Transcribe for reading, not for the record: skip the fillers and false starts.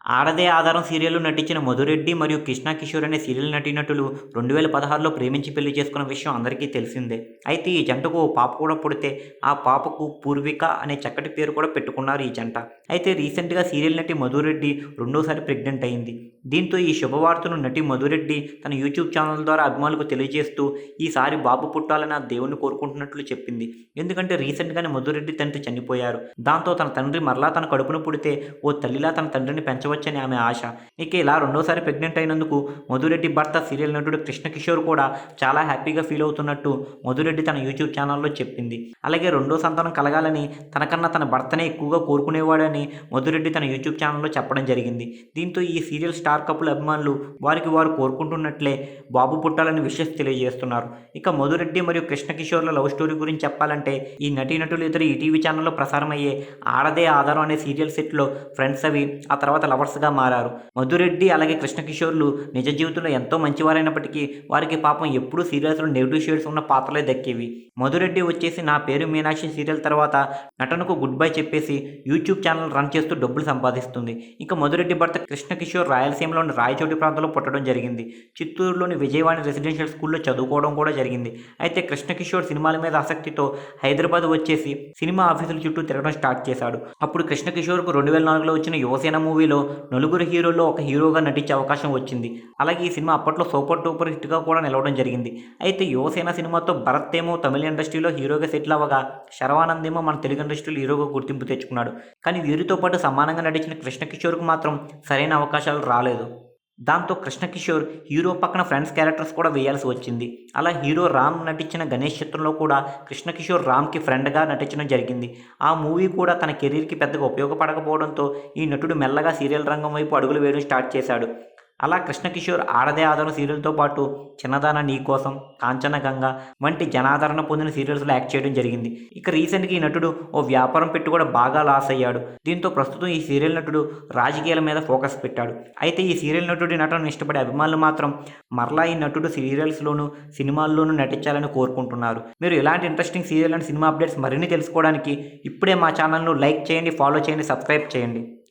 ఆడదే ఆధారం సీరియల్లో నటించిన మధురెడ్డి మరియు కృష్ణ కిషోర్ అనే సీరియల్ నటీనటులు 2016లో ప్రేమించి పెళ్లి చేసుకున్న విషయం అందరికీ తెలిసిందే. అయితే ఈ జంటకు ఓ పాప కూడా పుడితే ఆ పాపకు పూర్విక అనే చక్కటి పేరు కూడా పెట్టుకున్నారు ఈ జంట. అయితే రీసెంట్గా సీరియల్ నటి మధురెడ్డి రెండోసారి ప్రెగ్నెంట్ అయింది. దీంతో ఈ శుభవార్తను నటి మధురెడ్డి తన యూట్యూబ్ ఛానల్ ద్వారా అభిమానులకు తెలియజేస్తూ ఈసారి బాబు పుట్టాలని ఆ దేవుణ్ణి కోరుకుంటున్నట్లు చెప్పింది. ఎందుకంటే రీసెంట్గానే మధురెడ్డి తండ్రి చనిపోయారు. దాంతో తన తండ్రి మరలా తన కడుపున పుడితే ఓ తల్లిలా తన తండ్రిని పెంచవచ్చని ఆమె ఆశ. ఇక ఇలా రెండోసారి ప్రెగ్నెంట్ అయినందుకు మధురెడ్డి భర్త సీరియల్ నటుడు కృష్ణ కిషోర్ కూడా చాలా హ్యాపీగా ఫీల్ అవుతున్నట్టు మధురెడ్డి తన యూట్యూబ్ ఛానల్లో చెప్పింది. అలాగే రెండో సంతానం కలగాలని తనకన్నా తన భర్తనే ఎక్కువగా కోరుకునేవాడని మధురెడ్డి తన యూట్యూబ్ ఛానల్లో చెప్పడం జరిగింది. దీంతో ఈ సీరియల్ స్టార్ కపుల్ అభిమానులు వారికి వారు కోరుకుంటున్నట్లే బాబు పుట్టాలని విషెస్ తెలియజేస్తున్నారు. ఇక మధురెడ్డి మరియు కృష్ణ కిషోర్ల లవ్ స్టోరీ గురించి చెప్పాలంటే ఈ నటీనటులు ఇద్దరు ఈటీవీ ఛానల్లో ప్రసారమయ్యే ఆడదే ఆధారం అనే సీరియల్ సెట్లో ఫ్రెండ్స్ అవి ఆ తర్వాత లవర్స్గా మారారు. మధురెడ్డి అలాగే కృష్ణ కిషోర్లు నిజ జీవితంలో ఎంతో మంచివారైనప్పటికీ వారికి పాపం ఎప్పుడూ సీరియల్స్లో నెగిటివ్ షేడ్స్ ఉన్న పాత్రలే దక్కేవి. మధురెడ్డి వచ్చేసి నా పేరు మీనాక్షి సీరియల్ తర్వాత నటనకు గుడ్ బై చెప్పేసి యూట్యూబ్ ఛానల్ రన్ చేస్తూ డబ్బులు సంపాదిస్తుంది. ఇక మధురెడ్డి భర్త కృష్ణ కిషోర్ రాయలసీమలోని రాయచోటి ప్రాంతంలో పుట్టడం జరిగింది. చిత్తూరులోని విజయవాడ రెసిడెన్షియల్ స్కూల్లో చదువుకోవడం కూడా జరిగింది. అయితే కృష్ణ కిషోర్ సినిమాల మీద ఆసక్తితో హైదరాబాద్ వచ్చేసి సినిమా ఆఫీసుల చుట్టూ తిరగడం స్టార్ట్ చేశాడు. అప్పుడు కృష్ణ కిషోర్కు 2004లో వచ్చిన యువసేన మూవీలో నలుగురు హీరోల్లో ఒక హీరోగా నటించే అవకాశం వచ్చింది. అలాగే ఈ సినిమా అప్పట్లో సూపర్ డూపర్ హిట్గా కూడా నిలవడం జరిగింది. అయితే యువసేన సినిమాతో భరత్ ఏమో తమిళ ఇండస్ట్రీలో హీరోగా సెటిల్ అవ్వగా శరవానంద్ ఏమో మన తెలుగు ఇండస్ట్రీలో హీరోగా గుర్తింపు తెచ్చుకున్నాడు. కానీ వీరితో పాటు సమానంగా నటించిన కృష్ణ కిషోర్కు మాత్రం సరైన అవకాశాలు రాలేదు. దాంతో కృష్ణ కిషోర్ హీరో పక్కన ఫ్రెండ్స్ క్యారెక్టర్స్ కూడా వేయాల్సి వచ్చింది. అలా హీరో రామ్ నటించిన గణేష్ చిత్రంలో కూడా కృష్ణ కిషోర్ రామ్కి ఫ్రెండ్గా నటించడం జరిగింది. ఆ మూవీ కూడా తన కెరీర్కి పెద్దగా ఉపయోగపడకపోవడంతో ఈ నటుడు మెల్లగా సీరియల్ రంగం వైపు అడుగులు వేయడం స్టార్ట్ చేశాడు. అలా కృష్ణ కిషోర్ ఆడదే ఆధారం సీరియల్తో పాటు చిన్నదాన నీకోసం, కాంచనగంగ వంటి జనాదరణ పొందిన సీరియల్స్లో యాక్ట్ చేయడం జరిగింది. ఇక రీసెంట్గా ఈ నటుడు ఓ వ్యాపారం పెట్టి కూడా బాగా లాస్ అయ్యాడు. దీంతో ప్రస్తుతం ఈ సీరియల్ నటుడు రాజకీయాల మీద ఫోకస్ పెట్టాడు. అయితే ఈ సీరియల్ నటుడి నటనను ఇష్టపడే అభిమానులు మాత్రం మరలా ఈ నటుడు సీరియల్స్లోనూ సినిమాల్లోనూ నటించాలని కోరుకుంటున్నారు. మీరు ఇలాంటి interesting serial and cinema updates మరిన్ని తెలుసుకోవడానికి ఇప్పుడే మా ఛానల్ను లైక్ చేయండి, ఫాలో చేయండి, సబ్స్క్రైబ్ చేయండి.